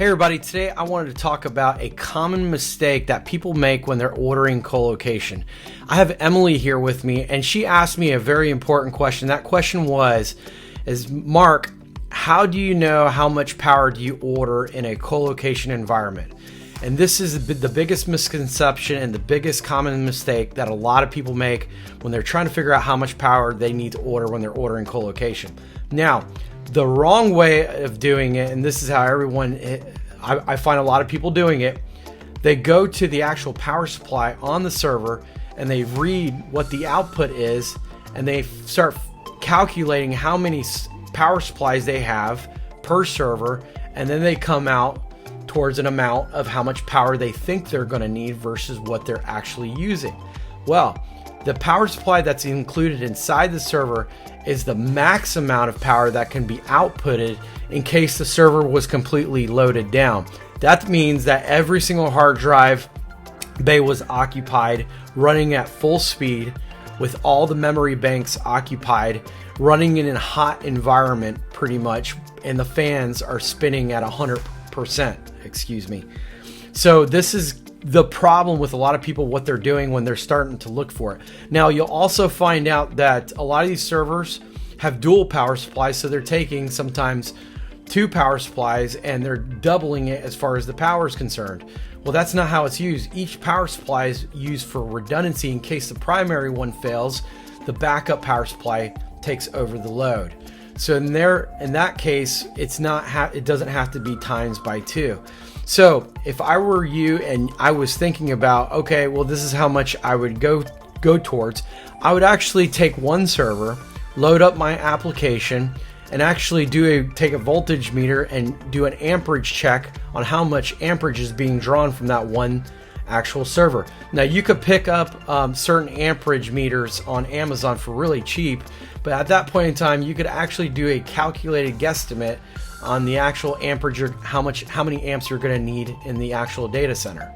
Hey everybody, today I wanted to talk about a common mistake that people make when they're ordering co-location. I have Emily here with me and she asked me a very important question. That question was, Mark, how do you know how much power do you order in a co-location environment? And this is the biggest misconception and the biggest common mistake that a lot of people make when they're trying to figure out how much power they need to order when they're ordering co-location. Now, the wrong way of doing it, and this is how I find a lot of people doing it, they go to the actual power supply on the server and they read what the output is and they start calculating how many power supplies they have per server, and then they come out towards an amount of how much power they think they're going to need versus what they're actually using. Well, the power supply that's included inside the server is the max amount of power that can be outputted in case the server was completely loaded down. That means that every single hard drive bay was occupied, running at full speed, with all the memory banks occupied, running in a hot environment pretty much, and the fans are spinning at 100%, So this is the problem with a lot of people, what they're doing when they're starting to look for it. Now, you'll also find out that a lot of these servers have dual power supplies, so they're taking sometimes two power supplies and they're doubling it as far as the power is concerned. Well, that's not how it's used. Each power supply is used for redundancy. In case the primary one fails, the backup power supply takes over the load. So in that case, it doesn't have to be times by two. So if I were you and I was thinking about, okay, well, this is how much I would go towards, I would actually take one server, load up my application, and actually take a voltage meter and do an amperage check on how much amperage is being drawn from that one actual server. Now, you could pick up certain amperage meters on Amazon for really cheap, but at that point in time, you could actually do a calculated guesstimate on the actual amperage, how many amps you're going to need in the actual data center.